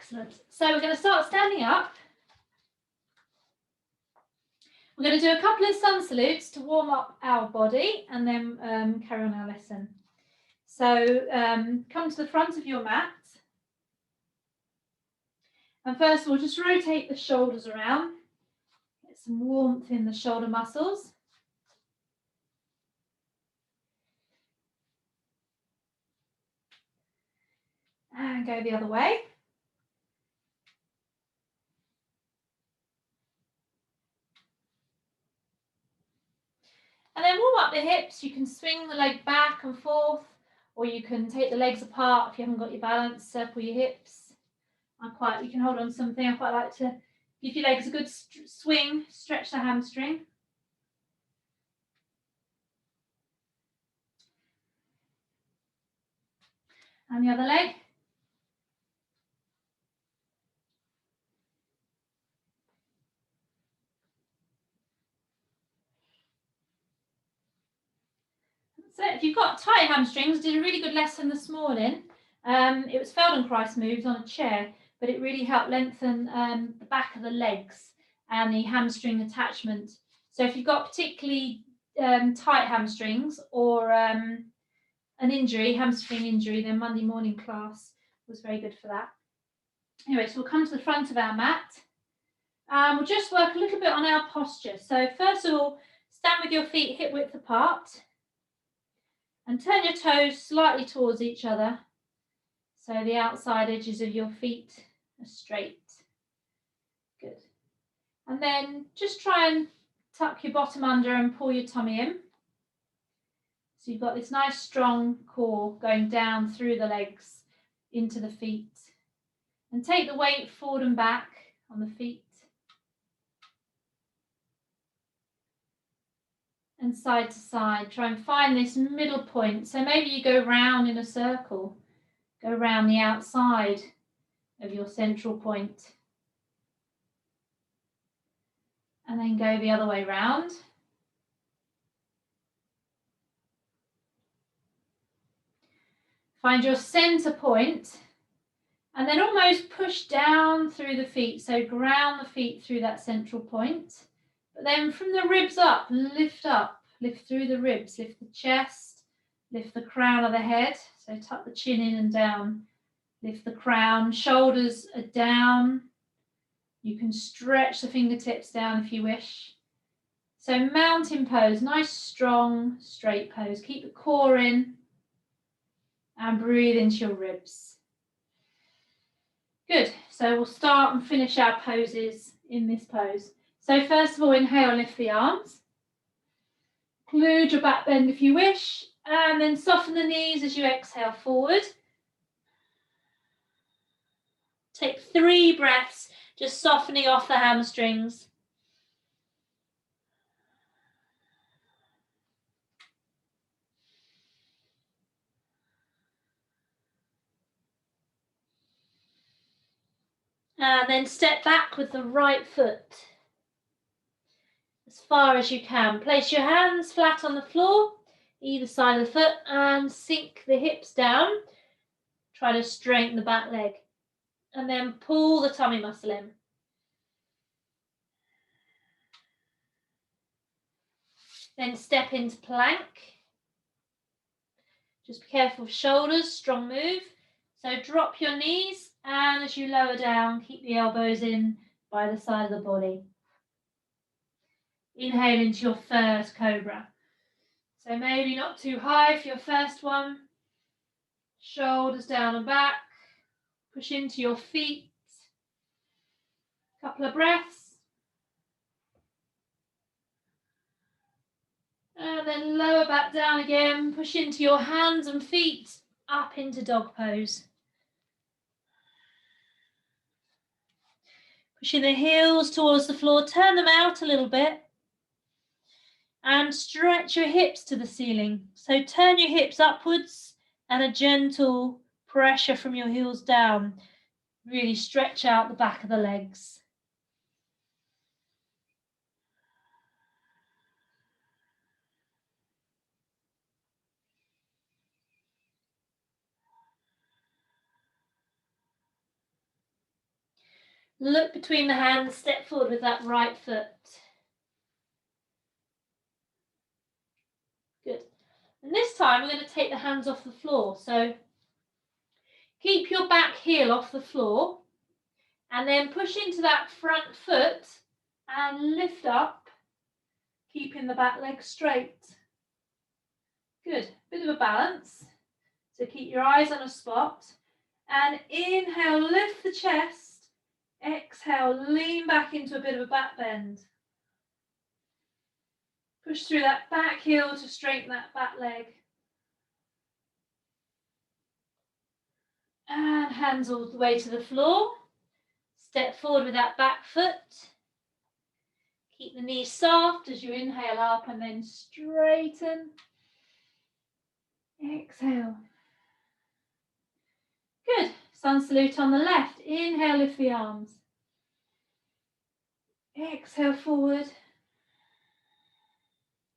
Excellent. So we're going to start standing up. We're going to do a couple of sun salutes to warm up our body and then carry on our lesson. So come to the front of your mat. And first of all, just rotate the shoulders around. Get some warmth in the shoulder muscles. And go the other way. And then warm up the hips. You can swing the leg back and forth, or you can take the legs apart if you haven't got your balance, circle your hips. You can hold on to something. I quite like to give your legs a good swing, stretch the hamstring. And the other leg. So if you've got tight hamstrings, I did a really good lesson this morning. It was Feldenkrais moves on a chair, but it really helped lengthen the back of the legs and the hamstring attachment. So if you've got particularly tight hamstrings or an injury, hamstring injury, then Monday morning class was very good for that. Anyway, so we'll come to the front of our mat. We'll just work a little bit on our posture. So first of all, stand with your feet hip width apart. And turn your toes slightly towards each other, so the outside edges of your feet are straight. Good. And then just try and tuck your bottom under and pull your tummy in. So you've got this nice strong core going down through the legs into the feet. And take the weight forward and back on the feet. And side to side, try and find this middle point. So maybe you go round in a circle, go round the outside of your central point. And then go the other way round. Find your center point and then almost push down through the feet. So ground the feet through that central point. But then from the ribs up, lift through the ribs, lift the chest, lift the crown of the head. So tuck the chin in and down, lift the crown, shoulders are down. You can stretch the fingertips down if you wish. So mountain pose, nice, strong, straight pose. Keep the core in and breathe into your ribs. Good, so we'll start and finish our poses in this pose. So first of all, inhale and lift the arms. Include your back bend if you wish, and then soften the knees as you exhale forward. Take 3 breaths, just softening off the hamstrings. And then step back with the right foot as far as you can. Place your hands flat on the floor, either side of the foot, and sink the hips down. Try to straighten the back leg. And then pull the tummy muscle in. Then step into plank. Just be careful of shoulders, strong move. So drop your knees, and as you lower down, keep the elbows in by the side of the body. Inhale into your first cobra. So maybe not too high for your first one. Shoulders down and back. Push into your feet. Couple of breaths. And then lower back down again. Push into your hands and feet up into dog pose. Pushing the heels towards the floor. Turn them out a little bit. And stretch your hips to the ceiling. So turn your hips upwards and a gentle pressure from your heels down. Really stretch out the back of the legs. Look between the hands, step forward with that right foot. Good. And this time we're going to take the hands off the floor. So keep your back heel off the floor and then push into that front foot and lift up, keeping the back leg straight. Good. Bit of a balance. So keep your eyes on a spot. And inhale, lift the chest. Exhale, lean back into a bit of a back bend. Push through that back heel to straighten that back leg. And hands all the way to the floor. Step forward with that back foot. Keep the knees soft as you inhale up and then straighten. Exhale. Good. Sun salute on the left. Inhale, lift the arms. Exhale forward.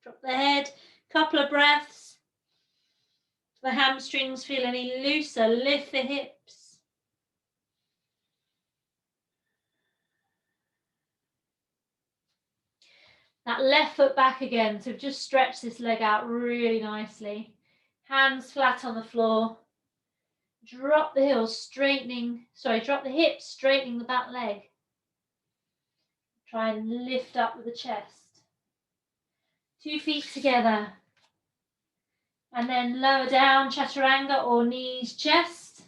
Drop the head. Couple of breaths. If the hamstrings feel any looser, lift the hips. That left foot back again. So just stretch this leg out really nicely. Hands flat on the floor. Drop the heels, drop the hips, straightening the back leg. Try and lift up with the chest. 2 feet together. And then lower down, chaturanga or knees, chest.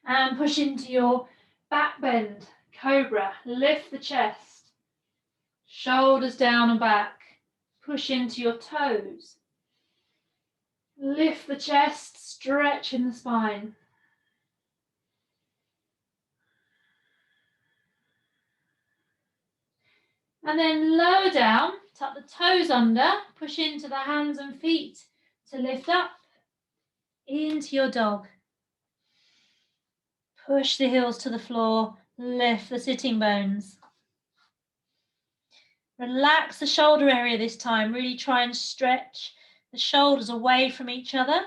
And push into your back bend, cobra. Lift the chest. Shoulders down and back. Push into your toes. Lift the chest, stretch in the spine. And then lower down, tuck the toes under, push into the hands and feet to lift up into your dog. Push the heels to the floor, lift the sitting bones. Relax the shoulder area this time, really try and stretch the shoulders away from each other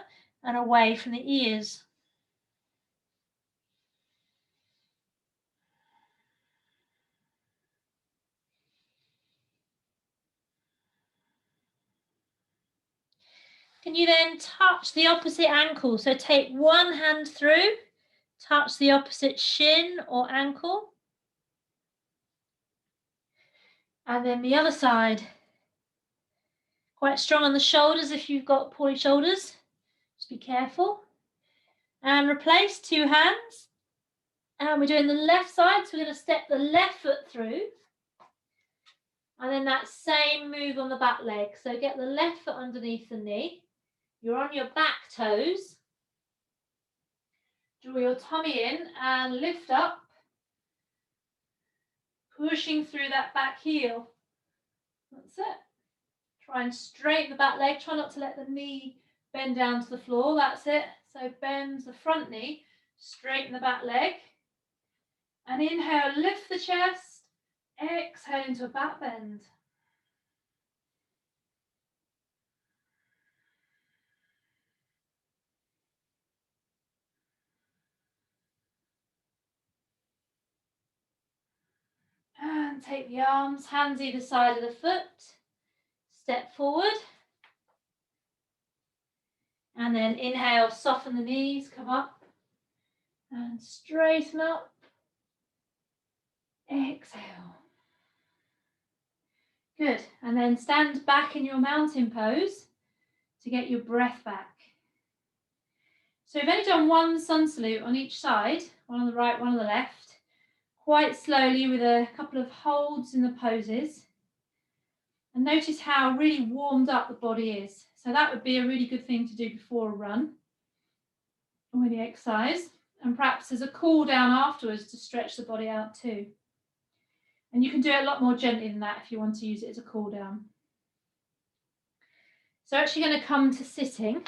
and away from the ears. Can you then touch the opposite ankle? So take one hand through, touch the opposite shin or ankle. And then the other side. Quite strong on the shoulders if you've got poorly shoulders. Just be careful. And replace 2 hands. And we're doing the left side, so we're going to step the left foot through. And then that same move on the back leg. So get the left foot underneath the knee. You're on your back toes. Draw your tummy in and lift up. Pushing through that back heel. That's it. Try and straighten the back leg. Try not to let the knee bend down to the floor. That's it. So bend the front knee. Straighten the back leg. And inhale, lift the chest. Exhale into a back bend. And take the arms, hands either side of the foot. Step forward. And then inhale, soften the knees, come up. And straighten up. Exhale. Good. And then stand back in your mountain pose to get your breath back. So we've only done one sun salute on each side, one on the right, one on the left, quite slowly with a couple of holds in the poses. And notice how really warmed up the body is. So that would be a really good thing to do before a run or any exercise. And perhaps as a cool down afterwards to stretch the body out too. And you can do it a lot more gently than that if you want to use it as a cool down. So actually going to come to sitting.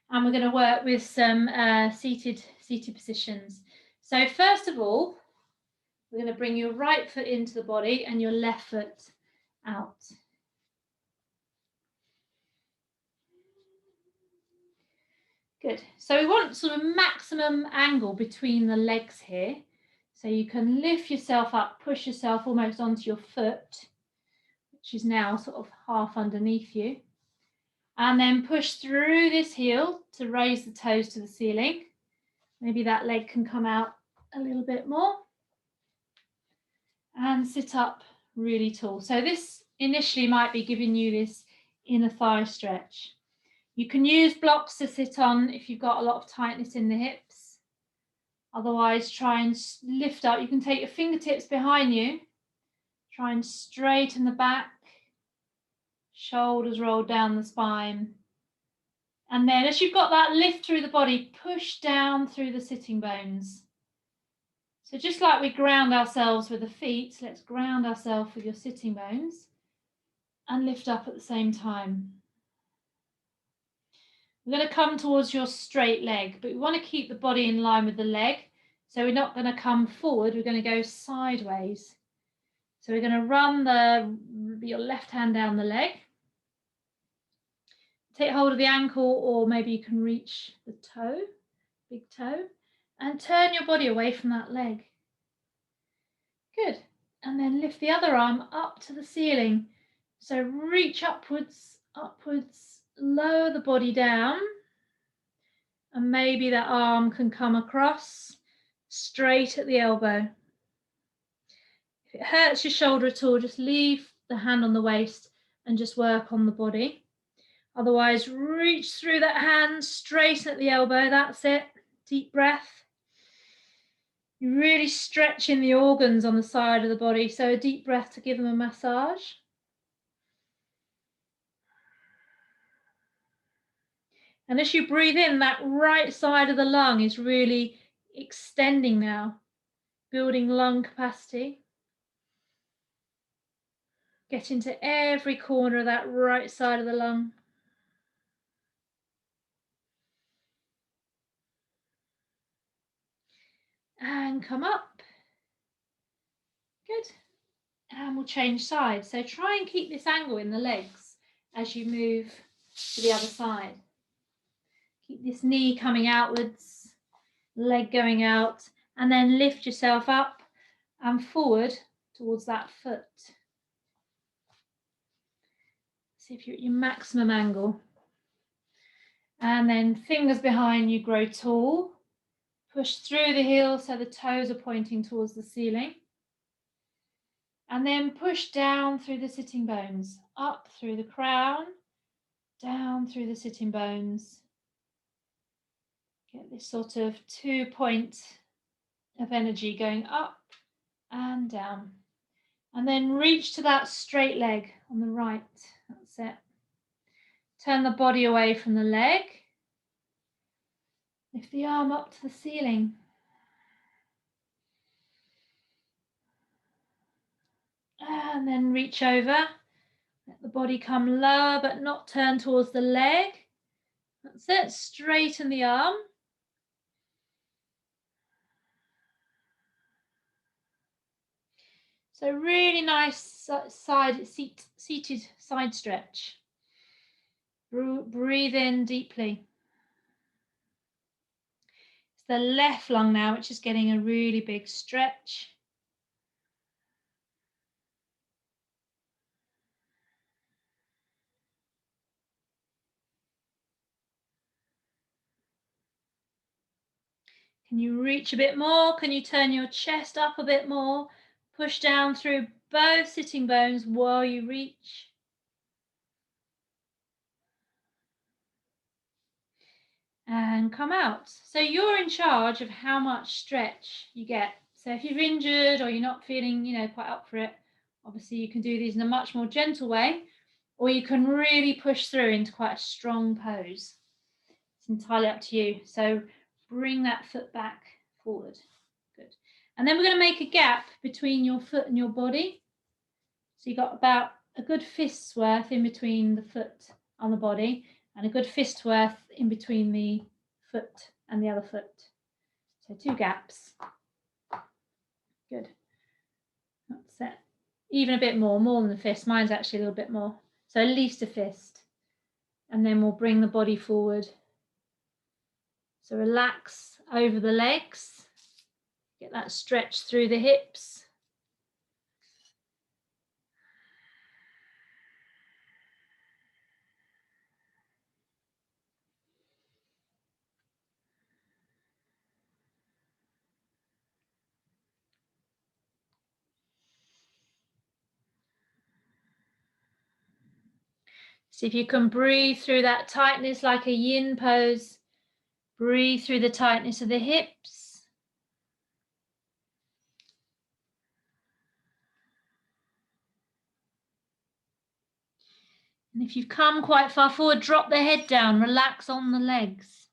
And we're going to work with some seated positions. So first of all, we're going to bring your right foot into the body and your left foot out. Good. So we want sort of maximum angle between the legs here. So you can lift yourself up, push yourself almost onto your foot, which is now sort of half underneath you. And then push through this heel to raise the toes to the ceiling. Maybe that leg can come out a little bit more. And sit up really tall. So this initially might be giving you this inner thigh stretch. You can use blocks to sit on if you've got a lot of tightness in the hips. Otherwise, try and lift up. You can take your fingertips behind you. Try and straighten the back. Shoulders roll down the spine. And then as you've got that lift through the body, push down through the sitting bones. So just like we ground ourselves with the feet, let's ground ourselves with your sitting bones and lift up at the same time. We're going to come towards your straight leg, but we want to keep the body in line with the leg. So we're not going to come forward, we're going to go sideways. So we're going to run your left hand down the leg. Take hold of the ankle, or maybe you can reach the toe, big toe, and turn your body away from that leg. Good. And then lift the other arm up to the ceiling. So reach upwards, upwards, lower the body down. And maybe that arm can come across straight at the elbow. If it hurts your shoulder at all, just leave the hand on the waist and just work on the body. Otherwise, reach through that hand, straighten at the elbow. That's it. Deep breath. You're really stretching the organs on the side of the body. So a deep breath to give them a massage. And as you breathe in, that right side of the lung is really extending now, building lung capacity. Get into every corner of that right side of the lung. And come up. Good. And we'll change sides. So try and keep this angle in the legs as you move to the other side. Keep this knee coming outwards, leg going out, and then lift yourself up and forward towards that foot. See if you're at your maximum angle. And then fingers behind you, grow tall. Push through the heel so the toes are pointing towards the ceiling. And then push down through the sitting bones, up through the crown, down through the sitting bones. Get this sort of 2 point of energy going up and down. And then reach to that straight leg on the right. That's it. Turn the body away from the leg. Lift the arm up to the ceiling. And then reach over. Let the body come lower, but not turn towards the leg. That's it. Straighten the arm. So really nice seated side stretch. Breathe in deeply. It's the left lung now, which is getting a really big stretch. Can you reach a bit more? Can you turn your chest up a bit more? Push down through both sitting bones while you reach. And come out. So you're in charge of how much stretch you get. So if you're injured or you're not feeling, quite up for it, obviously you can do these in a much more gentle way, or you can really push through into quite a strong pose. It's entirely up to you. So bring that foot back forward. Good. And then we're going to make a gap between your foot and your body. So you've got about a good fist's worth in between the foot and the body, and a good fist worth in between the foot and the other foot. So 2 gaps. Good. That's it. Even a bit more than the fist. Mine's actually a little bit more. So at least a fist. And then we'll bring the body forward. So relax over the legs, get that stretch through the hips. See if you can breathe through that tightness like a yin pose. Breathe through the tightness of the hips. And if you've come quite far forward, drop the head down, relax on the legs.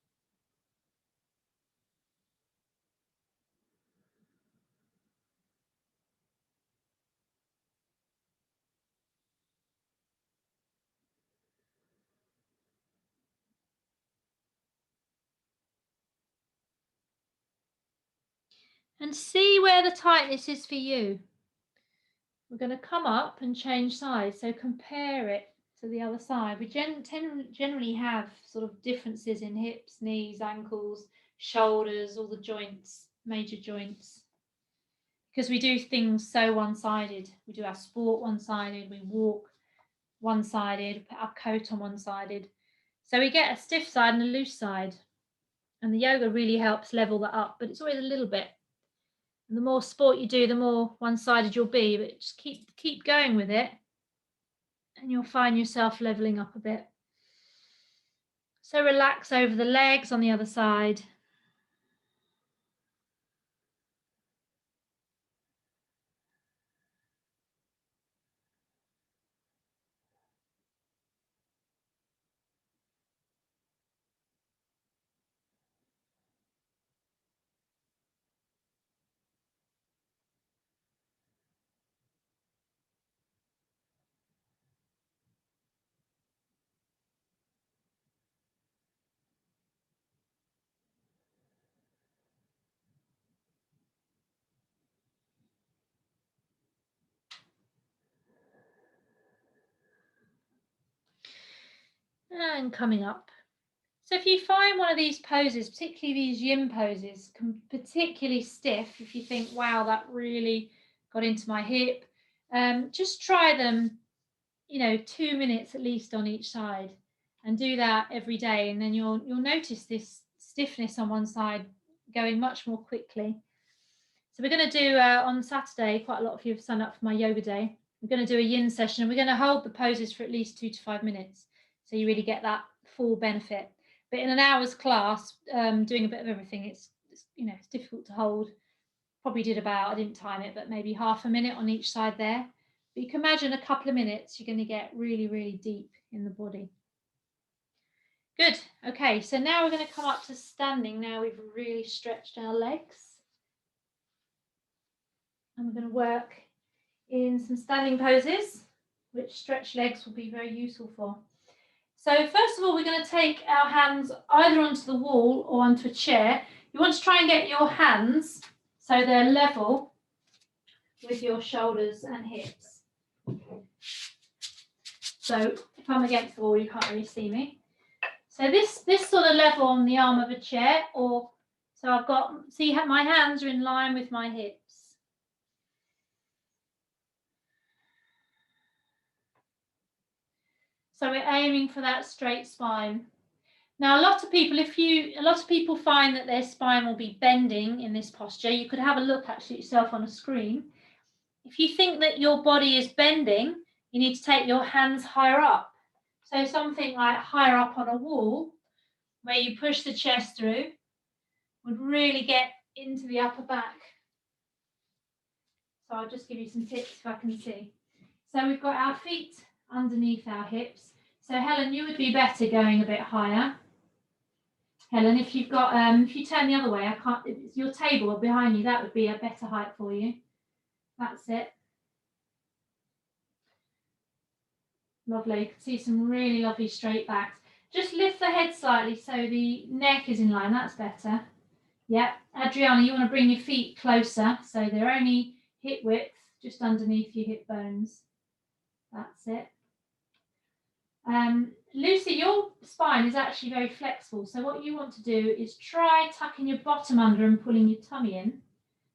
And see where the tightness is for you. We're going to come up and change sides, so compare it to the other side. We generally have sort of differences in hips, knees, ankles, shoulders, all the joints, major joints, because we do things so one-sided. We do our sport one-sided, we walk one-sided, put our coat on one-sided. So we get a stiff side and a loose side. And the yoga really helps level that up, but it's always a little bit. And the more sport you do, the more one-sided you'll be, but just keep going with it and you'll find yourself leveling up a bit. So relax over the legs on the other side. And coming up. So if you find one of these poses, particularly these yin poses, particularly stiff, if you think, wow, that really got into my hip, just try them, 2 minutes at least on each side, and do that every day, and then you'll notice this stiffness on one side going much more quickly. So we're going to do on Saturday, quite a lot of you have signed up for my yoga day. We're going to do a yin session, and we're going to hold the poses for at least 2 to 5 minutes, so you really get that full benefit. But in an hour's class, doing a bit of everything, it's difficult to hold. Probably did about, I didn't time it, but maybe half a minute on each side there. But you can imagine a couple of minutes, you're going to get really, really deep in the body. Good. Okay, so now we're going to come up to standing. Now we've really stretched our legs. And we're going to work in some standing poses, which stretched legs will be very useful for. So first of all, we're going to take our hands either onto the wall or onto a chair. You want to try and get your hands so they're level with your shoulders and hips. So if I'm against the wall, you can't really see me. So this sort of level on the arm of a chair, or so I've got, see how my hands are in line with my hips. So we're aiming for that straight spine. Now, a lot of people find that their spine will be bending in this posture. You could have a look actually yourself on a screen. If you think that your body is bending, you need to take your hands higher up. So something like higher up on a wall, where you push the chest through, would really get into the upper back. So I'll just give you some tips if I can see. So we've got our feet underneath our hips. So Helen, you would be better going a bit higher. Helen, if you've got, if you turn the other way, it's your table behind you, that would be a better height for you. That's it. Lovely. You can see some really lovely straight backs. Just lift the head slightly so the neck is in line. That's better. Yep. Adriana, you want to bring your feet closer so they're only hip width, just underneath your hip bones. That's it. Lucy, your spine is actually very flexible. So what you want to do is try tucking your bottom under and pulling your tummy in,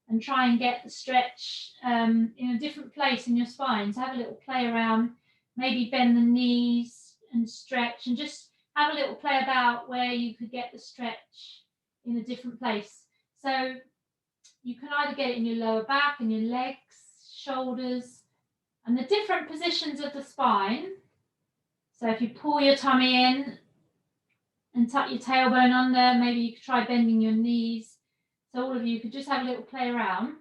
and try and get the stretch in a different place in your spine. So have a little play around, maybe bend the knees and stretch, and just have a little play about where you could get the stretch in a different place. So you can either get it in your lower back and your legs, shoulders, and the different positions of the spine. So if you pull your tummy in and tuck your tailbone under, maybe you could try bending your knees. So all of you could just have a little play around.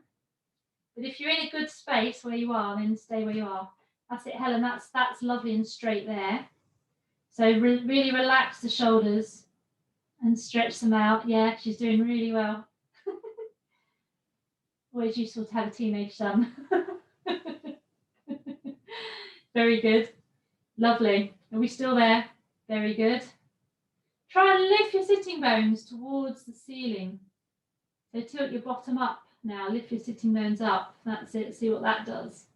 But if you're in a good space where you are, then stay where you are. That's it, Helen. That's lovely and straight there. So really relax the shoulders and stretch them out. Yeah, she's doing really well. Always useful to have a teenage son. Very good. Lovely. Are we still there? Very good. Try and lift your sitting bones towards the ceiling. So tilt your bottom up now. Lift your sitting bones up. That's it. See what that does.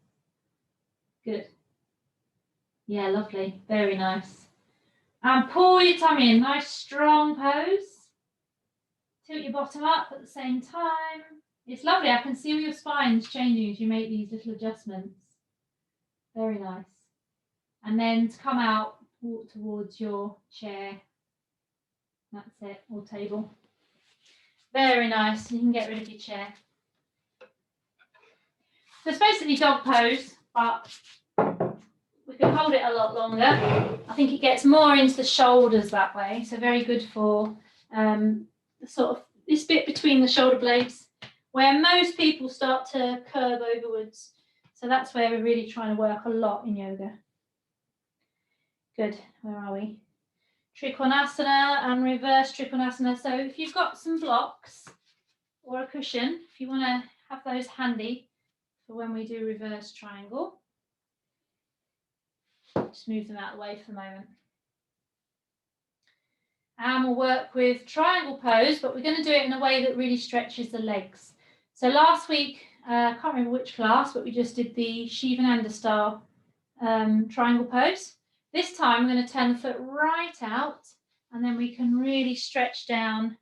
Good. Yeah, lovely. Very nice. And pull your tummy in. Nice strong pose. Tilt your bottom up at the same time. It's lovely. I can see all your spines changing as you make these little adjustments. Very nice. And then to come out, walk towards your chair. That's it, or table. Very nice. You can get rid of your chair. So it's basically dog pose, but we can hold it a lot longer. I think it gets more into the shoulders that way. So very good for sort of this bit between the shoulder blades, where most people start to curve overwards. So that's where we're really trying to work a lot in yoga. Good. Where are we? Trikonasana and reverse Trikonasana. So if you've got some blocks or a cushion, if you want to have those handy for when we do reverse triangle, just move them out of the way for the moment. And we'll work with triangle pose, but we're going to do it in a way that really stretches the legs. So last week, I can't remember which class, but we just did the Shivananda style triangle pose. This time we're going to turn the foot right out, and then we can really stretch down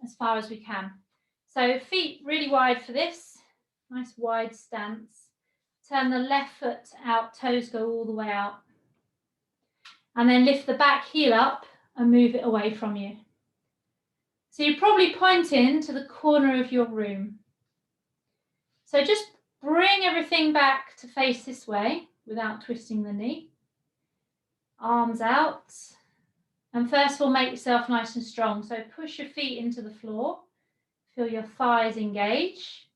as far as we can. So feet really wide for this, nice wide stance. Turn the left foot out, toes go all the way out. And then lift the back heel up and move it away from you. So you're probably pointing to the corner of your room. So just bring everything back to face this way without twisting the knee. Arms out. And first of all, make yourself nice and strong. So push your feet into the floor. Feel your thighs engage.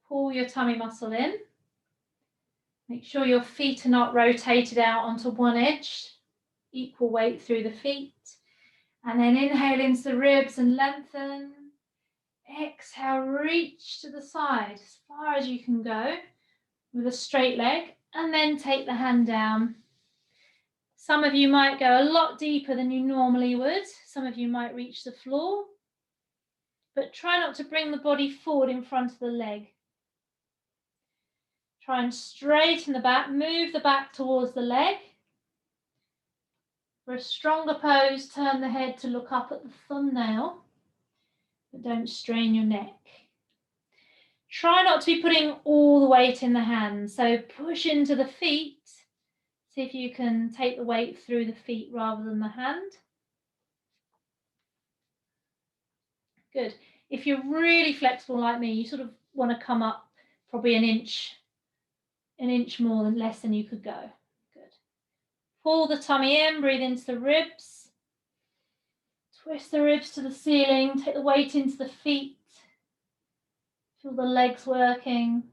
Pull your tummy muscle in. Make sure your feet are not rotated out onto one edge. Equal weight through the feet. And then inhale into the ribs and lengthen. Exhale, reach to the side as far as you can go with a straight leg. And then take the hand down. Some of you might go a lot deeper than you normally would. Some of you might reach the floor. But try not to bring the body forward in front of the leg. Try and straighten the back, move the back towards the leg. For a stronger pose, turn the head to look up at the thumbnail, but don't strain your neck. Try not to be putting all the weight in the hands, so push into the feet. See if you can take the weight through the feet rather than the hand. Good. If you're really flexible like me, you sort of want to come up probably an inch more than less than you could go. Good. Pull the tummy in, breathe into the ribs. Twist the ribs to the ceiling, take the weight into the feet. Feel the legs working.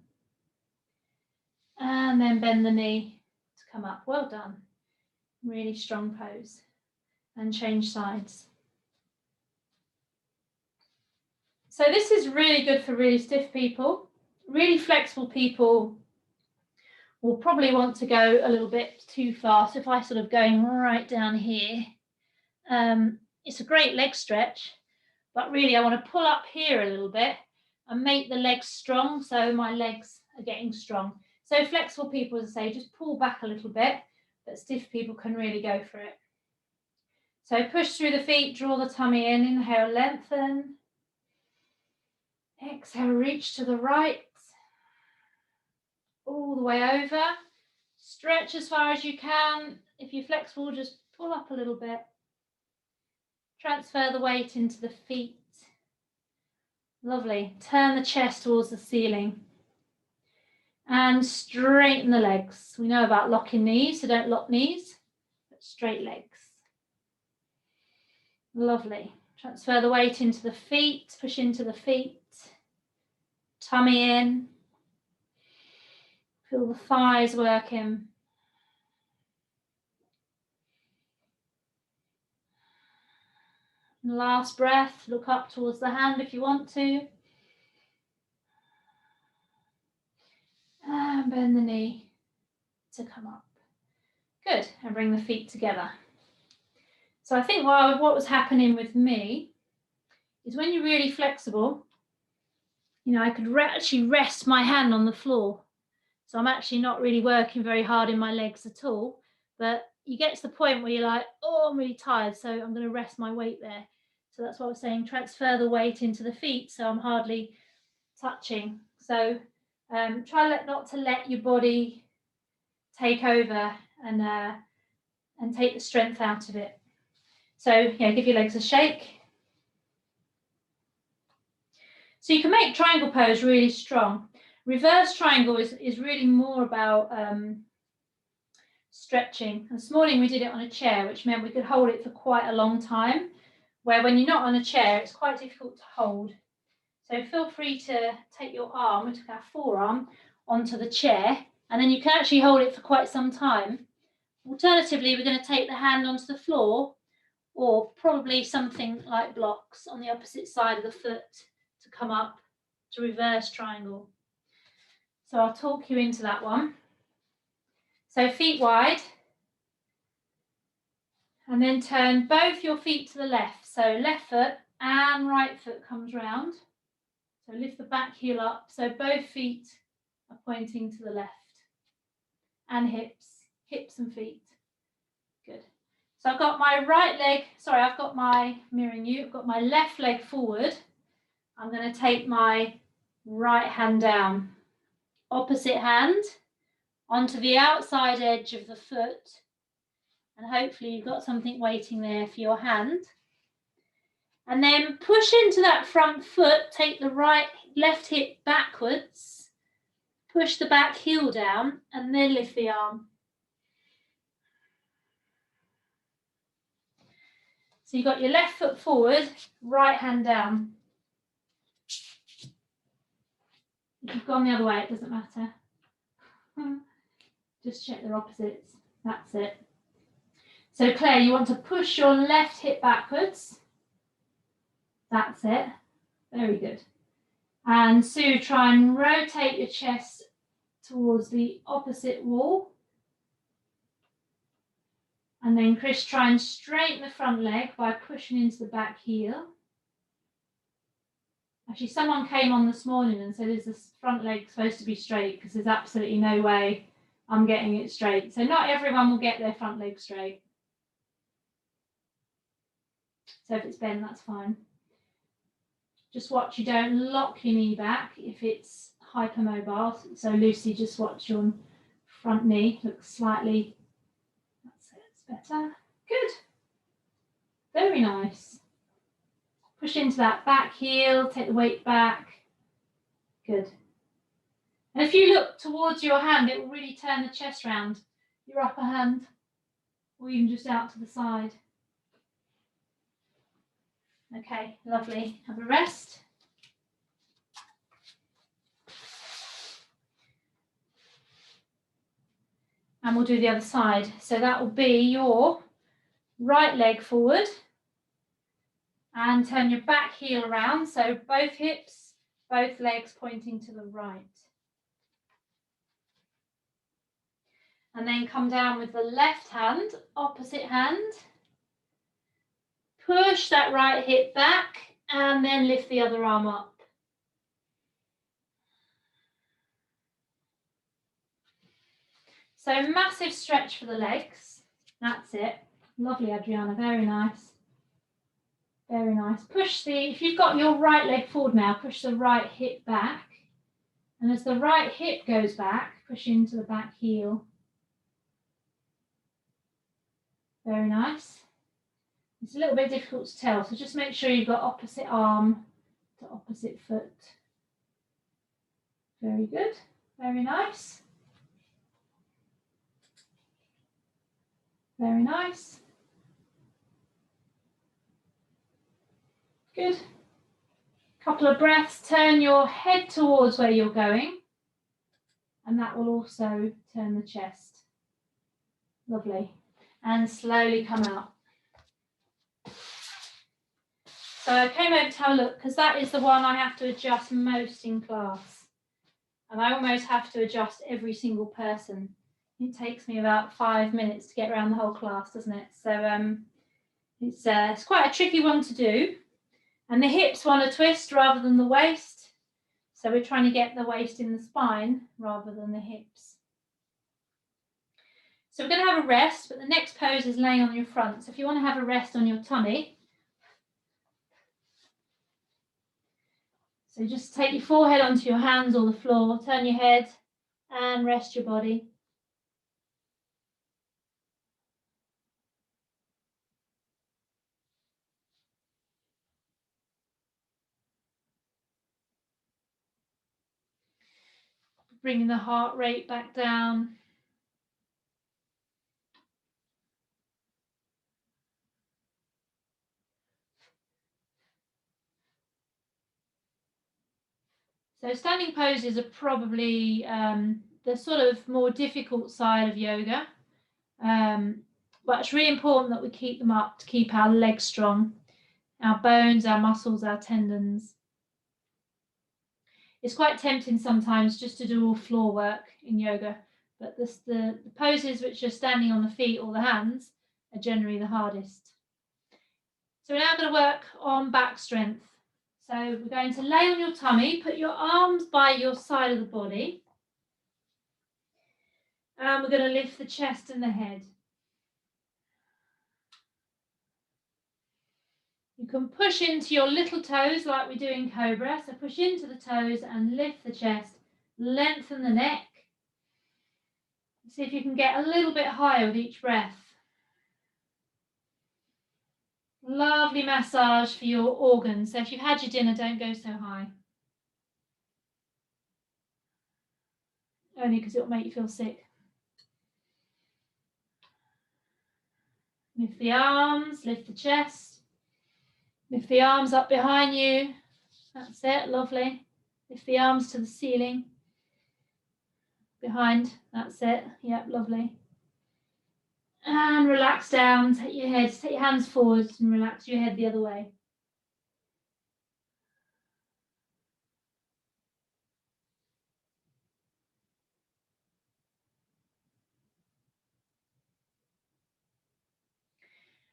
And then bend the knee to come up. Well done. Really strong pose. And change sides. So this is really good for really stiff people. Really flexible people will probably want to go a little bit too far. So if I sort of going right down here, it's a great leg stretch, but really I want to pull up here a little bit and make the legs strong, so my legs are getting strong. So flexible people, as I say, just pull back a little bit, but stiff people can really go for it. So push through the feet, draw the tummy in, inhale, lengthen. Exhale, reach to the right, all the way over. Stretch as far as you can. If you're flexible, just pull up a little bit. Transfer the weight into the feet. Lovely. Turn the chest towards the ceiling. And straighten the legs. We know about locking knees, so don't lock knees, but straight legs. Lovely. Transfer the weight into the feet, push into the feet. Tummy in. Feel the thighs working. And last breath, look up towards the hand if you want to. And bend the knee to come up. Good, and bring the feet together. So I think what was happening with me is when you're really flexible, you know, I could actually rest my hand on the floor. So I'm actually not really working very hard in my legs at all, but you get to the point where you're like, oh, I'm really tired, so I'm going to rest my weight there. So that's what I was saying, transfer the weight into the feet, so I'm hardly touching. So try not to let your body take over and take the strength out of it. So yeah, give your legs a shake. So you can make triangle pose really strong. Reverse triangle is really more about stretching. This morning we did it on a chair, which meant we could hold it for quite a long time, where when you're not on a chair, it's quite difficult to hold. So feel free to take your arm, we took our forearm, onto the chair, and then you can actually hold it for quite some time. Alternatively, we're going to take the hand onto the floor, or probably something like blocks on the opposite side of the foot to come up to reverse triangle. So I'll talk you into that one. So feet wide, and then turn both your feet to the left. So left foot and right foot comes round. So lift the back heel up, so both feet are pointing to the left. And hips and feet. Good. So I've got my right leg, sorry, I've got my, mirroring you, I've got my left leg forward. I'm going to take my right hand down. Opposite hand onto the outside edge of the foot. And hopefully you've got something waiting there for your hand. And then push into that front foot, take the left hip backwards, push the back heel down, and then lift the arm. So you've got your left foot forward, right hand down. If you've gone the other way, it doesn't matter. Just check they're opposites. That's it. So Claire, you want to push your left hip backwards. That's it. Very good. And Sue, try and rotate your chest towards the opposite wall. And then Chris, try and straighten the front leg by pushing into the back heel. Actually, someone came on this morning and said, is this front leg supposed to be straight? Because there's absolutely no way I'm getting it straight. So not everyone will get their front leg straight. So if it's bent, that's fine. Just watch you don't lock your knee back if it's hypermobile. So Lucy, just watch your front knee look slightly. That's it, it's better. Good. Very nice. Push into that back heel, take the weight back. Good. And if you look towards your hand, it will really turn the chest round, your upper hand, or even just out to the side. Okay, lovely. Have a rest. And we'll do the other side. So that will be your right leg forward and turn your back heel around. So both hips, both legs pointing to the right. And then come down with the left hand, opposite hand. Push that right hip back and then lift the other arm up. So massive stretch for the legs. That's it. Lovely, Adriana, very nice. Very nice. If you've got your right leg forward now, push the right hip back. And as the right hip goes back, push into the back heel. Very nice. It's a little bit difficult to tell, so just make sure you've got opposite arm to opposite foot. Very good. Very nice. Very nice. Good. Couple of breaths, turn your head towards where you're going, and that will also turn the chest. Lovely. And slowly come out. So I came over to have a look because that is the one I have to adjust most in class. And I almost have to adjust every single person. It takes me about 5 minutes to get around the whole class, doesn't it? So it's quite a tricky one to do. And the hips want to twist rather than the waist. So we're trying to get the waist in the spine rather than the hips. So we're going to have a rest, but the next pose is laying on your front. So if you want to have a rest on your tummy, so just take your forehead onto your hands or the floor, turn your head and rest your body. Bringing the heart rate back down. So standing poses are probably the sort of more difficult side of yoga. But it's really important that we keep them up to keep our legs strong, our bones, our muscles, our tendons. It's quite tempting sometimes just to do all floor work in yoga, but the poses which are standing on the feet or the hands are generally the hardest. So we're now going to work on back strength. So we're going to lay on your tummy, put your arms by your side of the body, and we're going to lift the chest and the head. You can push into your little toes like we do in Cobra. So push into the toes and lift the chest, lengthen the neck. See if you can get a little bit higher with each breath. Lovely massage for your organs. So if you've had your dinner, don't go so high. Only because it will make you feel sick. Lift the arms, lift the chest. Lift the arms up behind you. That's it, lovely. Lift the arms to the ceiling. Behind, that's it. Yep, lovely. And relax down, take your hands forward and relax your head the other way.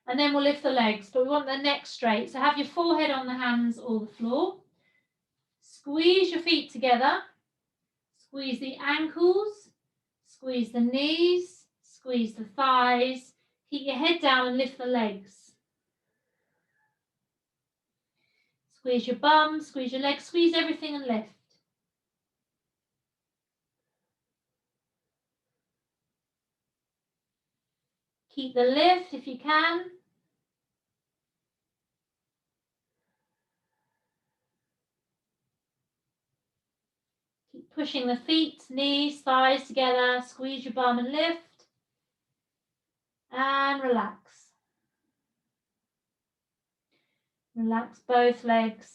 And then we'll lift the legs, but we want the neck straight. So have your forehead on the hands or the floor. Squeeze your feet together. Squeeze the ankles. Squeeze the knees. Squeeze the thighs. Keep your head down and lift the legs. Squeeze your bum, squeeze your legs, squeeze everything and lift. Keep the lift if you can. Keep pushing the feet, knees, thighs together. Squeeze your bum and lift. And relax. Relax both legs.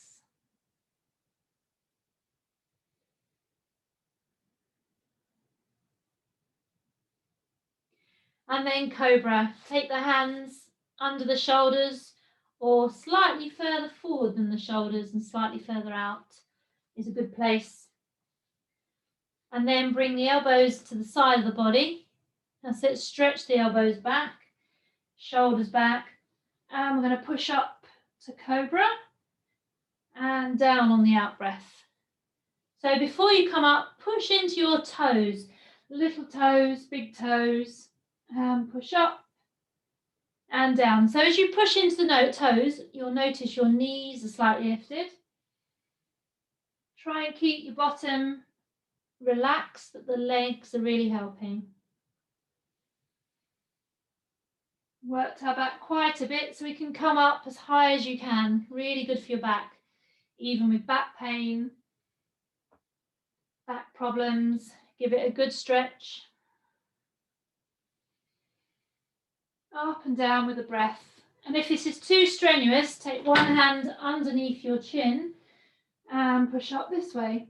And then Cobra. Take the hands under the shoulders or slightly further forward than the shoulders and slightly further out is a good place. And then bring the elbows to the side of the body. That's it, stretch the elbows back, shoulders back. And we're going to push up to Cobra and down on the out breath. So before you come up, push into your toes, little toes, big toes, and push up and down. So as you push into the toes, you'll notice your knees are slightly lifted. Try and keep your bottom relaxed, but the legs are really helping. Worked our back quite a bit, so we can come up as high as you can. Really good for your back, even with back pain, back problems. Give it a good stretch. Up and down with the breath. And if this is too strenuous, take one hand underneath your chin and push up this way.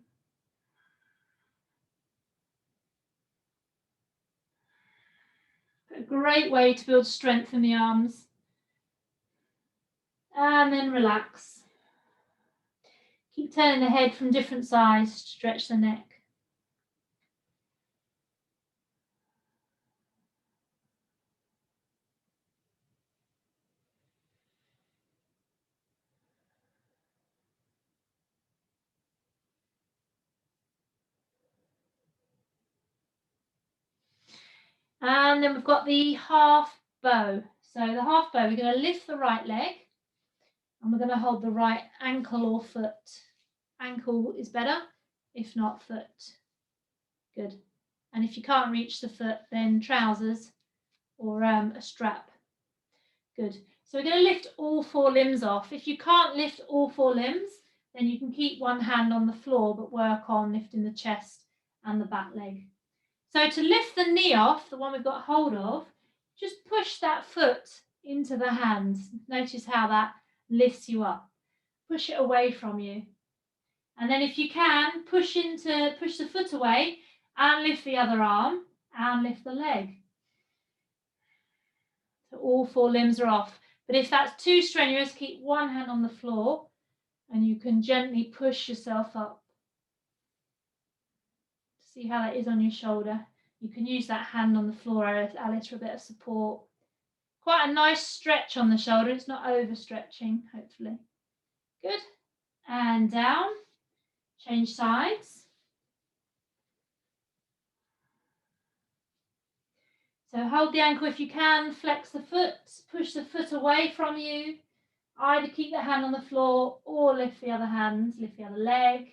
A great way to build strength in the arms. And then relax. Keep turning the head from different sides to stretch the neck. And then we've got the half bow. So the half bow, we're going to lift the right leg and we're going to hold the right ankle or foot. Ankle is better, if not foot. Good. And if you can't reach the foot, then trousers or a strap. Good. So we're going to lift all 4 limbs off. If you can't lift all 4 limbs, then you can keep one hand on the floor, but work on lifting the chest and the back leg. So to lift the knee off, the one we've got hold of, just push that foot into the hand. Notice how that lifts you up. Push it away from you. And then if you can, push the foot away and lift the other arm and lift the leg. So all 4 limbs are off. But if that's too strenuous, keep one hand on the floor and you can gently push yourself up. See how that is on your shoulder. You can use that hand on the floor, Alice, for a bit of support. Quite a nice stretch on the shoulder. It's not overstretching, hopefully. Good. And down. Change sides. So hold the ankle if you can. Flex the foot. Push the foot away from you. Either keep the hand on the floor or lift the other hand. Lift the other leg.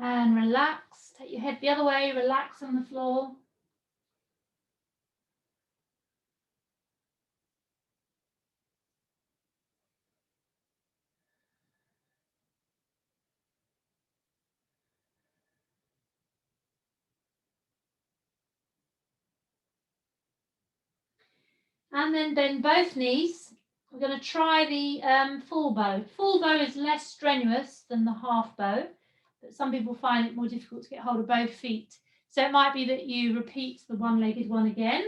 And relax. Take your head the other way. Relax on the floor. And then bend both knees. We're going to try the full bow. Full bow is less strenuous than the half bow, but some people find it more difficult to get hold of both feet. So it might be that you repeat the one-legged one again.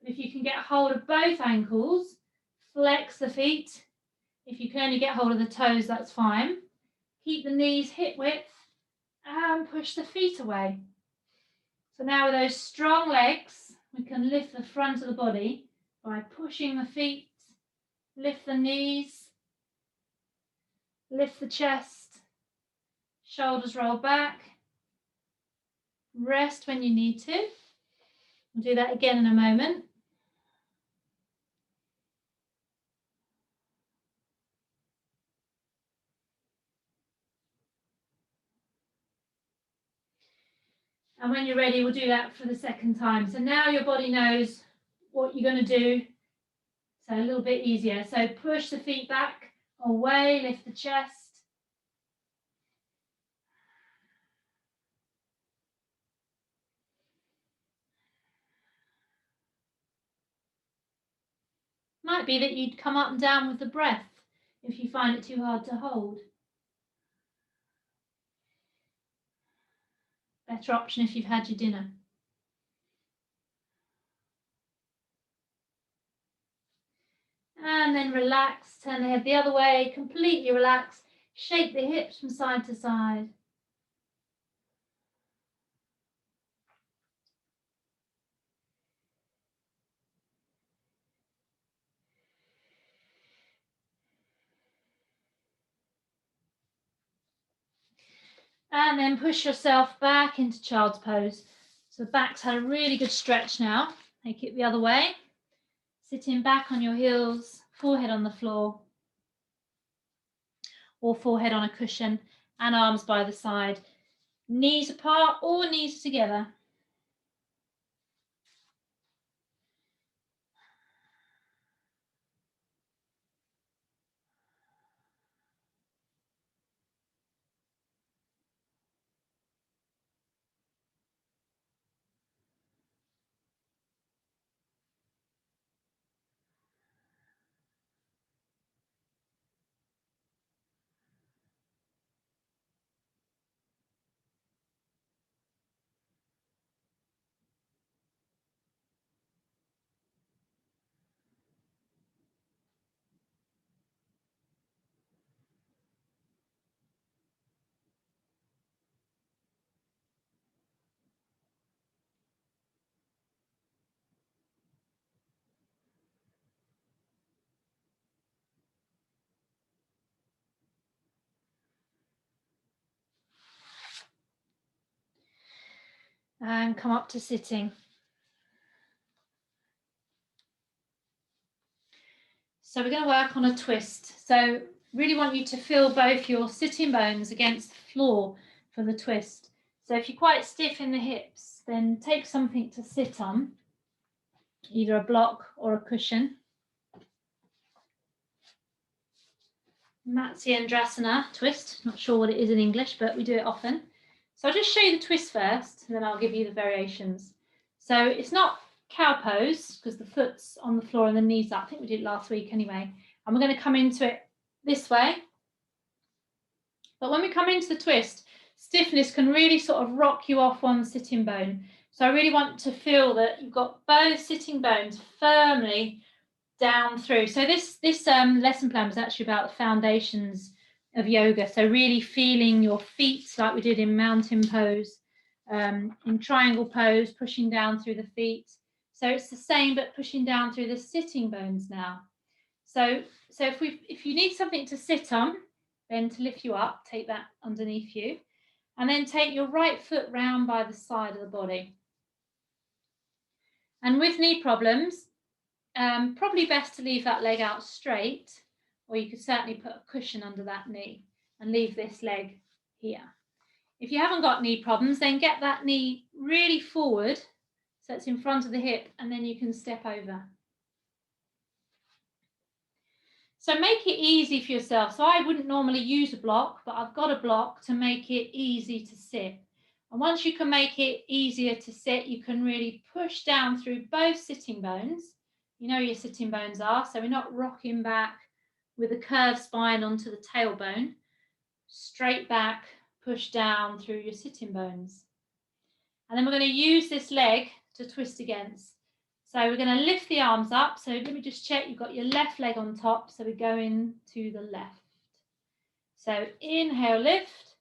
If you can get hold of both ankles, flex the feet. If you can only get hold of the toes, that's fine. Keep the knees hip width and push the feet away. So now with those strong legs, we can lift the front of the body by pushing the feet, lift the knees, lift the chest, shoulders roll back, rest when you need to. We'll do that again in a moment. And when you're ready, we'll do that for the second time. So now your body knows what you're going to do. So a little bit easier. So push the feet back, away, lift the chest. Might be that you'd come up and down with the breath if you find it too hard to hold. Better option if you've had your dinner. And then relax, turn the head the other way, completely relax. Shake the hips from side to side. And then push yourself back into child's pose. So the back's had a really good stretch now. Take it the other way. Sitting back on your heels, forehead on the floor, or forehead on a cushion, and arms by the side. Knees apart or knees together. And come up to sitting. So we're going to work on a twist. So really want you to feel both your sitting bones against the floor for the twist. So if you're quite stiff in the hips, then take something to sit on, either a block or a cushion. Matsyendrasana twist. Not sure what it is in English, but we do it often. So I'll just show you the twist first, and then I'll give you the variations. So it's not cow pose, because the foot's on the floor and the knees up. I think we did it last week anyway. And we're going to come into it this way. But when we come into the twist, stiffness can really sort of rock you off one sitting bone. So I really want to feel that you've got both sitting bones firmly down through. So this lesson plan was actually about the foundations of yoga. So really feeling your feet like we did in mountain pose, in triangle pose, pushing down through the feet. So it's the same, but pushing down through the sitting bones now. So if you need something to sit on, then to lift you up, take that underneath you, and then take your right foot round by the side of the body. And with knee problems, probably best to leave that leg out straight, or you could certainly put a cushion under that knee and leave this leg here. If you haven't got knee problems, then get that knee really forward, so it's in front of the hip, and then you can step over. So make it easy for yourself. So I wouldn't normally use a block, but I've got a block to make it easy to sit. And once you can make it easier to sit, you can really push down through both sitting bones. You know your sitting bones are, so we're not rocking back with a curved spine onto the tailbone. Straight back, push down through your sitting bones. And then we're going to use this leg to twist against. So we're going to lift the arms up. So let me just check, you've got your left leg on top. So we're going to the left. So inhale, lift.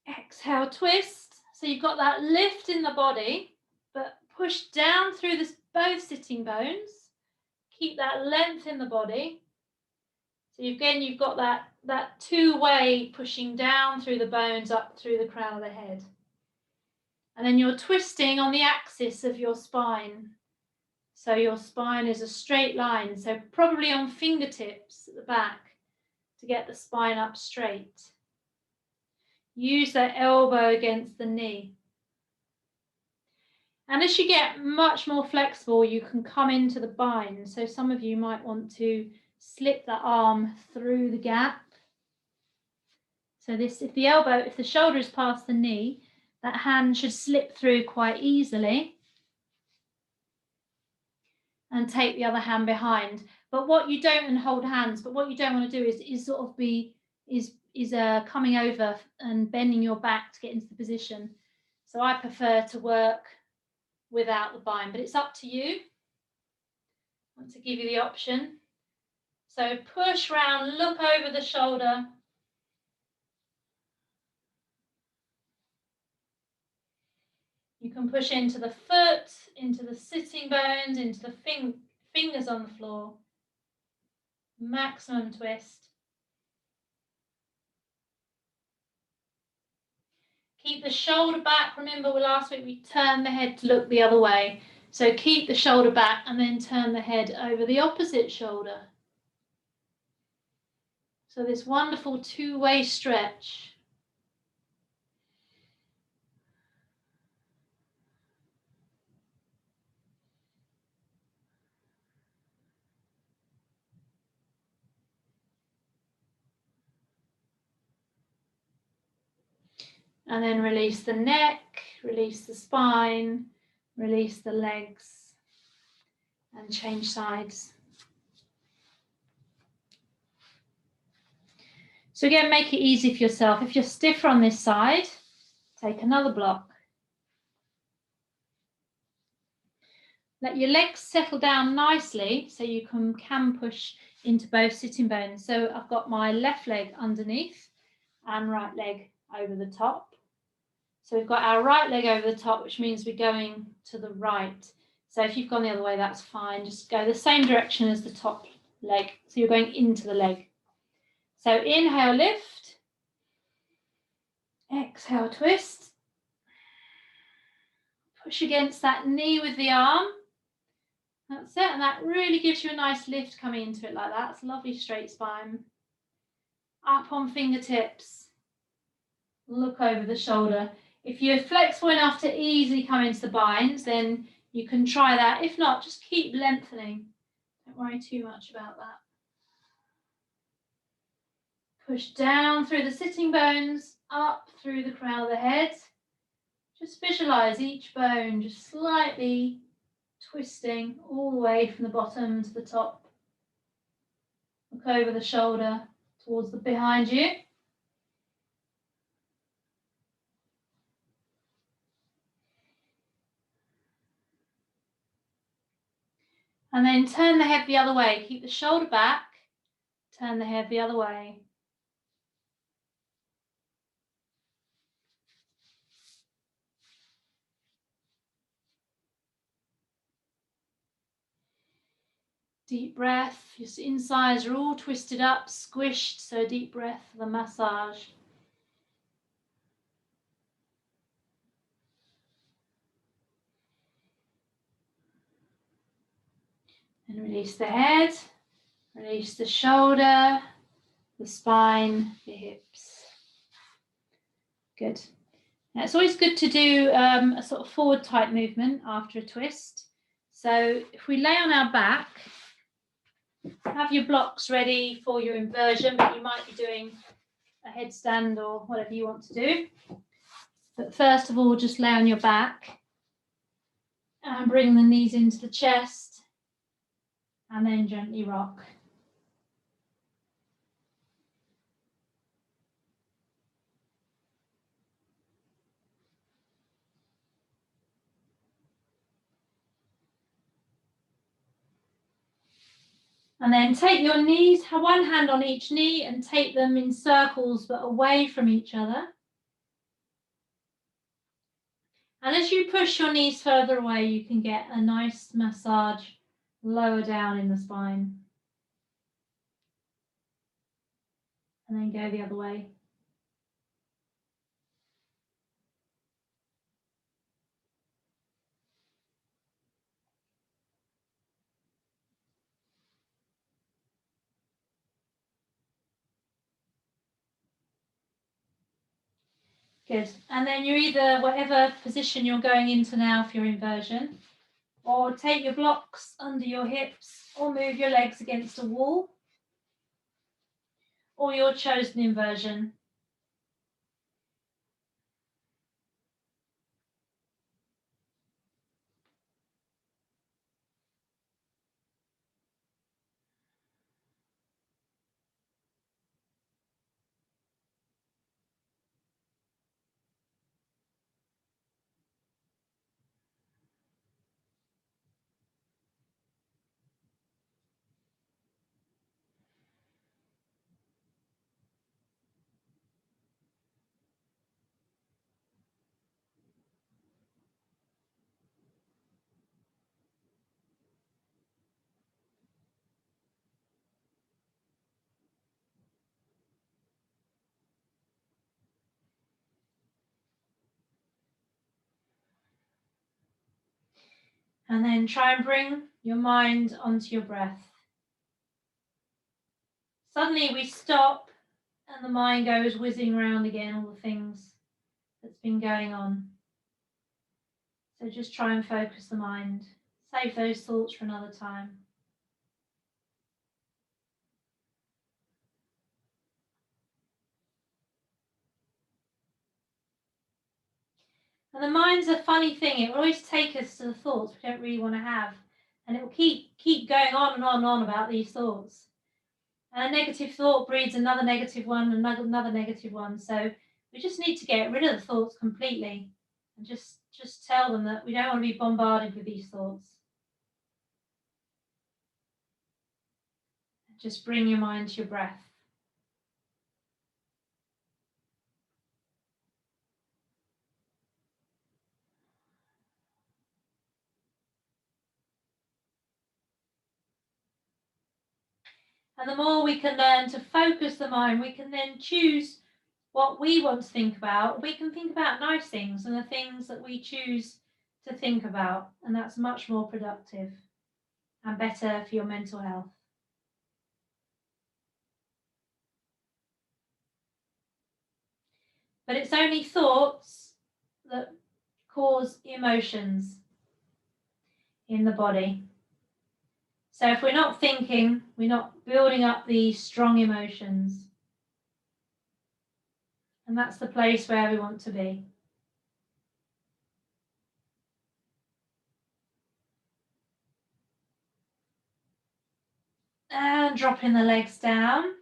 Exhale, twist. So you've got that lift in the body, but push down through both sitting bones. Keep that length in the body. So again, you've got that two-way pushing down through the bones, up through the crown of the head. And then you're twisting on the axis of your spine. So your spine is a straight line. So probably on fingertips at the back to get the spine up straight. Use that elbow against the knee. And as you get much more flexible, you can come into the bind. So some of you might want to slip the arm through the gap. So this, if the shoulder is past the knee, that hand should slip through quite easily. And take the other hand behind. But what you don't, and hold hands, but what you don't want to do is sort of coming over and bending your back to get into the position. So I prefer to work without the bind, but it's up to you. I want to give you the option. So push round, look over the shoulder. You can push into the foot, into the sitting bones, into the fingers on the floor. Maximum twist. Keep the shoulder back. Remember, last week we turned the head to look the other way. So keep the shoulder back and then turn the head over the opposite shoulder. So this wonderful two-way stretch. And then release the neck, release the spine, release the legs, and change sides. So again, make it easy for yourself. If you're stiffer on this side, take another block. Let your legs settle down nicely so you can push into both sitting bones. So I've got my left leg underneath and right leg over the top. So we've got our right leg over the top, which means we're going to the right. So if you've gone the other way, that's fine. Just go the same direction as the top leg. So you're going into the leg. So inhale, lift. Exhale, twist. Push against that knee with the arm. That's it. And that really gives you a nice lift coming into it like that. It's a lovely straight spine. Up on fingertips. Look over the shoulder. If you're flexible enough to easily come into the binds, then you can try that. If not, just keep lengthening. Don't worry too much about that. Push down through the sitting bones, up through the crown of the head. Just visualize each bone just slightly twisting all the way from the bottom to the top. Look over the shoulder towards the behind you. And then turn the head the other way. Keep the shoulder back, turn the head the other way. Deep breath. Your insides are all twisted up, squished, so deep breath for the massage. And release the head, release the shoulder, the spine, the hips. Good. Now it's always good to do a sort of forward type movement after a twist. So if we lay on our back, have your blocks ready for your inversion, but you might be doing a headstand or whatever you want to do. But first of all, just lay on your back and bring the knees into the chest and then gently rock. And then take your knees, have one hand on each knee and take them in circles but away from each other. And as you push your knees further away, you can get a nice massage lower down in the spine. And then go the other way. Good. And then you're either, whatever position you're going into now for your inversion, or take your blocks under your hips, or move your legs against a wall, or your chosen inversion. And then try and bring your mind onto your breath. Suddenly we stop and the mind goes whizzing around again, all the things that's been going on. So just try and focus the mind. Save those thoughts for another time. And the mind's a funny thing. It will always take us to the thoughts we don't really want to have. And it will keep going on and on and on about these thoughts. And a negative thought breeds another negative one, another negative one. So we just need to get rid of the thoughts completely and just tell them that we don't want to be bombarded with these thoughts. Just bring your mind to your breath. And the more we can learn to focus the mind, we can then choose what we want to think about. We can think about nice things and the things that we choose to think about. And that's much more productive and better for your mental health. But it's only thoughts that cause emotions in the body. So if we're not thinking, we're not building up these strong emotions. And that's the place where we want to be. And dropping the legs down.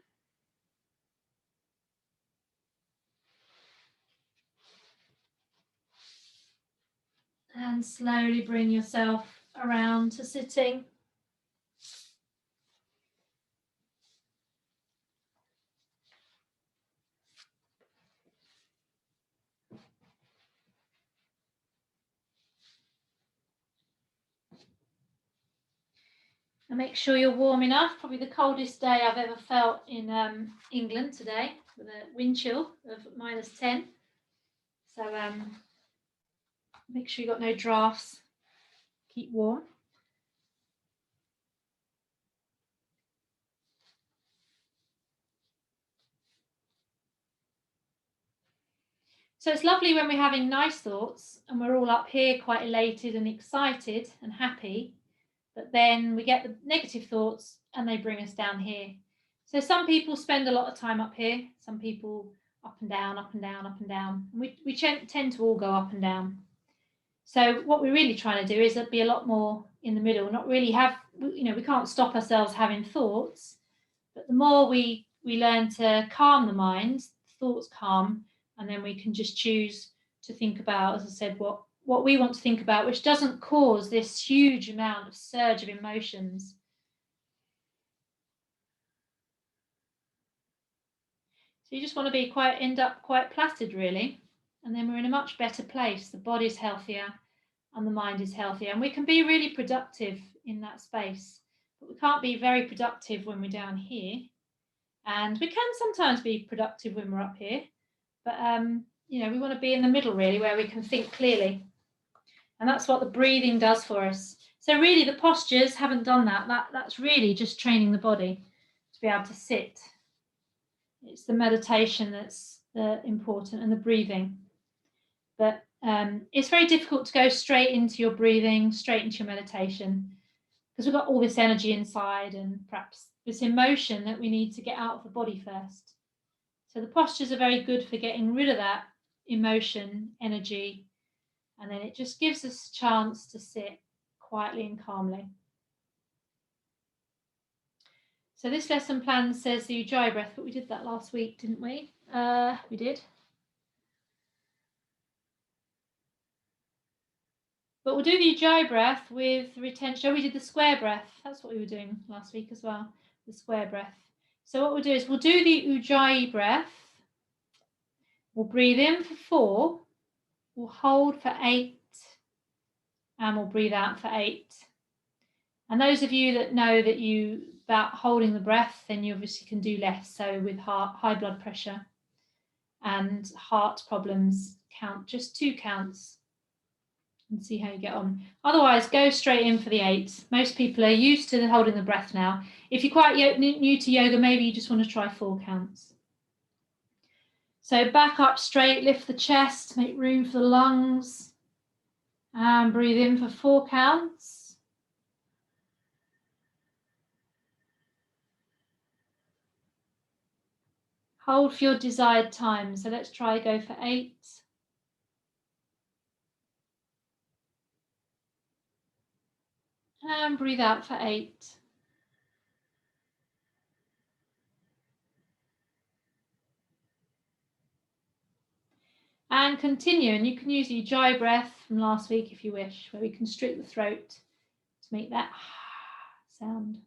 And slowly bring yourself around to sitting. And make sure you're warm enough. Probably the coldest day I've ever felt in England today, with a wind chill of -10. So make sure you've got no drafts. Keep warm. So it's lovely when we're having nice thoughts and we're all up here quite elated and excited and happy, but then we get the negative thoughts and they bring us down here. So some people spend a lot of time up here, some people up and down, up and down, up and down. And we tend to all go up and down. So what we're really trying to do is be a lot more in the middle, not really have, we can't stop ourselves having thoughts, but the more we learn to calm the mind, thoughts calm, and then we can just choose to think about, as I said, what we want to think about, which doesn't cause this huge amount of surge of emotions. So you just want to end up quite placid, really, and then we're in a much better place. The body's healthier and the mind is healthier, and we can be really productive in that space, but we can't be very productive when we're down here, and we can sometimes be productive when we're up here, but we want to be in the middle, really, where we can think clearly, and that's what the breathing does for us. So really the postures haven't done that. That's really just training the body to be able to sit. It's the meditation that's important, and the breathing. But it's very difficult to go straight into your breathing, straight into your meditation, because we've got all this energy inside and perhaps this emotion that we need to get out of the body first. So the postures are very good for getting rid of that emotion, energy, and then it just gives us a chance to sit quietly and calmly. So this lesson plan says the Ujjayi breath, but we did that last week, didn't we? We did. But we'll do the Ujjayi breath with retention. We did the square breath. That's what we were doing last week as well, the square breath. So what we'll do is we'll do the Ujjayi breath. We'll breathe in for 4. We'll hold for 8. And we'll breathe out for 8. And those of you that know about holding the breath, then you obviously can do less. So with high blood pressure and heart problems, count just 2 counts. and see how you get on. Otherwise, go straight in for the 8s. Most people are used to holding the breath now. If you're quite new to yoga, maybe you just want to try 4 counts. So back up straight, lift the chest, make room for the lungs, and breathe in for 4 counts. Hold for your desired time. So let's try go for 8. And breathe out for 8. And continue, and you can use the Ujjayi breath from last week if you wish, where we constrict the throat to make that sound.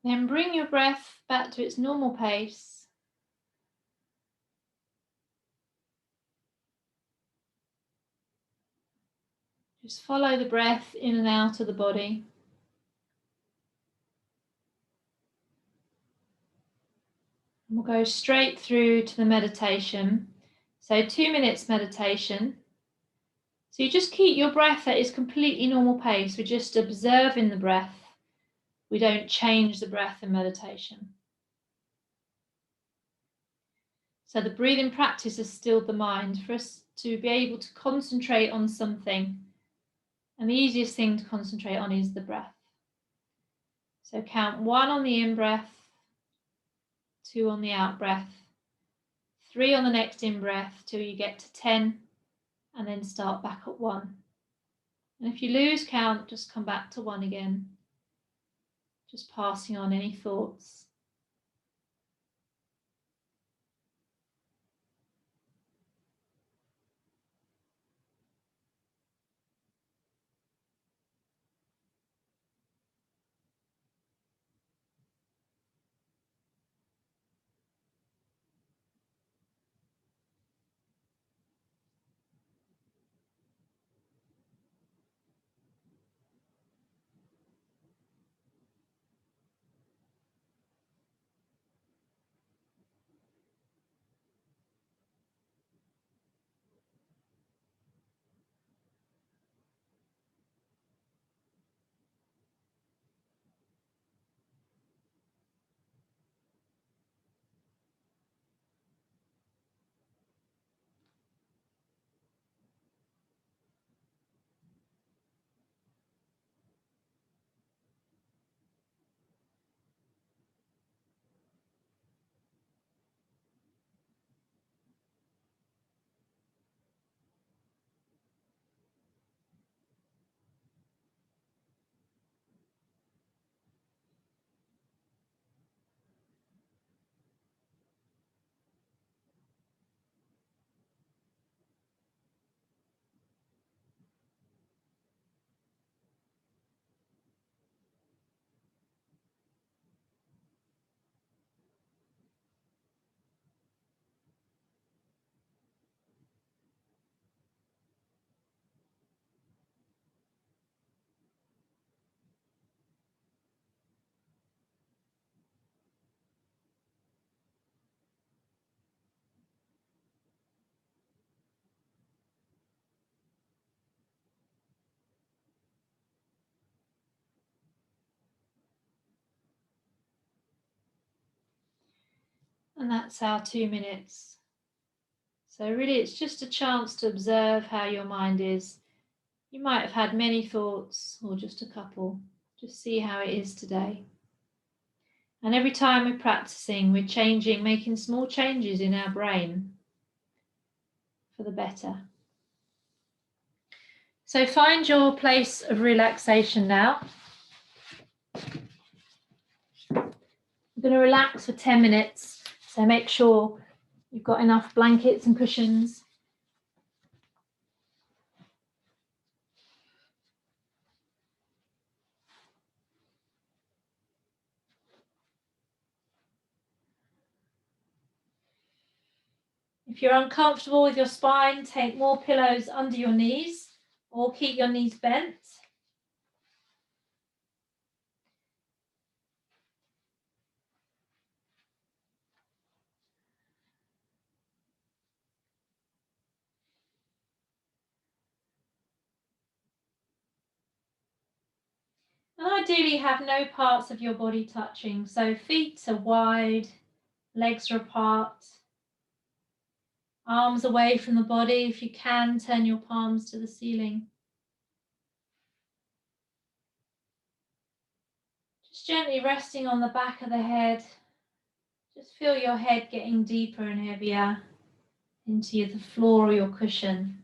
Then bring your breath back to its normal pace. Just follow the breath in and out of the body. And we'll go straight through to the meditation. So 2 minutes meditation. So you just keep your breath at its completely normal pace. We're just observing the breath. We don't change the breath in meditation. So the breathing practice has stilled the mind for us to be able to concentrate on something. And the easiest thing to concentrate on is the breath. So count 1 on the in-breath, 2 on the out-breath, 3 on the next in-breath till you get to 10, and then start back at 1. And if you lose count, just come back to 1 again, just passing on any thoughts. And that's our 2 minutes. So really it's just a chance to observe how your mind is. You might have had many thoughts or just a couple. Just see how it is today. And every time we're practicing, we're changing, making small changes in our brain for the better. So find your place of relaxation now. We're going to relax for 10 minutes. So make sure you've got enough blankets and cushions. If you're uncomfortable with your spine, take more pillows under your knees or keep your knees bent. And ideally have no parts of your body touching. So feet are wide, legs are apart, arms away from the body. If you can, turn your palms to the ceiling. Just gently resting on the back of the head. Just feel your head getting deeper and heavier into the floor or your cushion.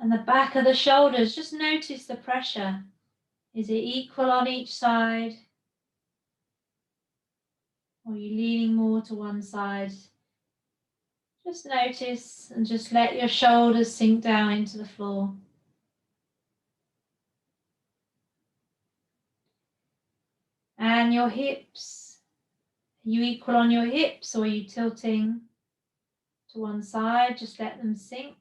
And the back of the shoulders, just notice the pressure. Is it equal on each side? Or are you leaning more to one side? Just notice and just let your shoulders sink down into the floor. And your hips, are you equal on your hips or are you tilting to one side? Just let them sink.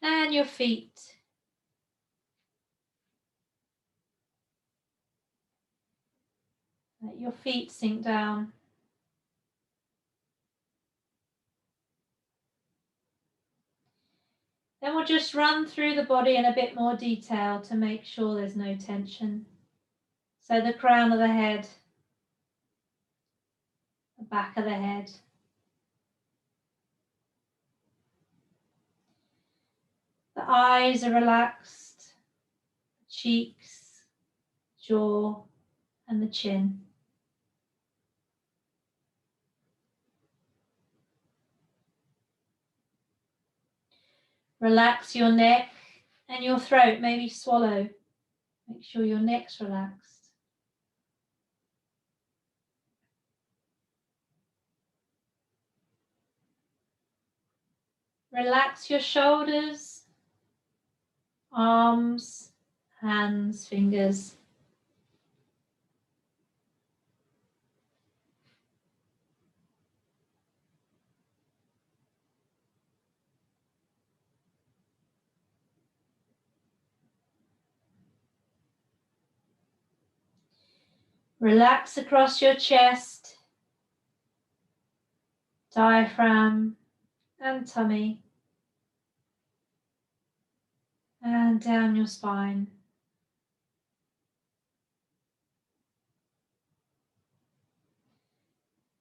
And your feet. Let your feet sink down. Then we'll just run through the body in a bit more detail to make sure there's no tension. So the crown of the head, the back of the head, the eyes are relaxed, cheeks, jaw, and the chin. Relax your neck and your throat, maybe swallow. Make sure your neck's relaxed. Relax your shoulders, arms, hands, fingers. Relax across your chest, diaphragm and tummy, and down your spine.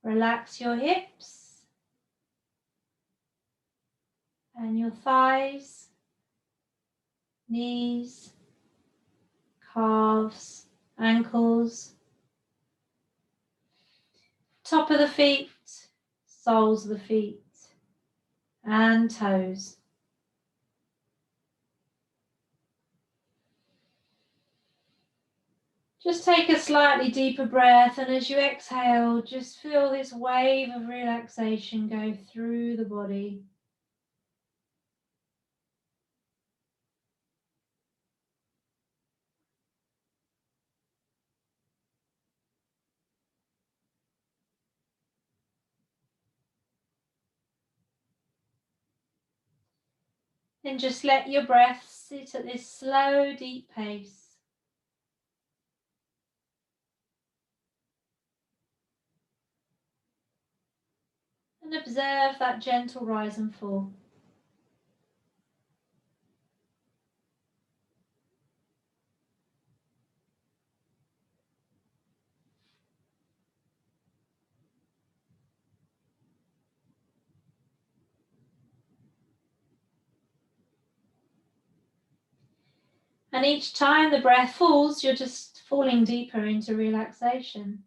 Relax your hips and your thighs, knees, calves, ankles, top of the feet, soles of the feet, and toes. Just take a slightly deeper breath, and as you exhale, just feel this wave of relaxation go through the body. Then just let your breath sit at this slow, deep pace. And observe that gentle rise and fall. And each time the breath falls, you're just falling deeper into relaxation.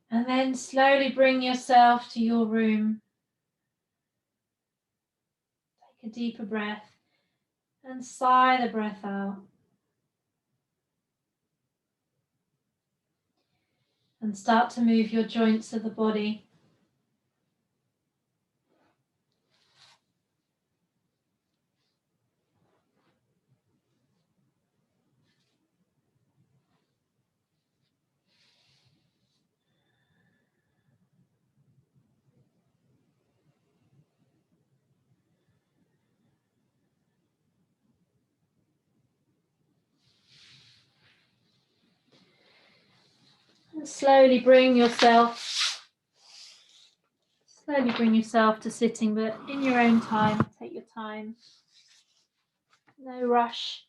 And then slowly bring yourself to your room. Take a deeper breath and sigh the breath out. And start to move your joints of the body. And slowly bring yourself to sitting, but in your own time. Take your time. No rush.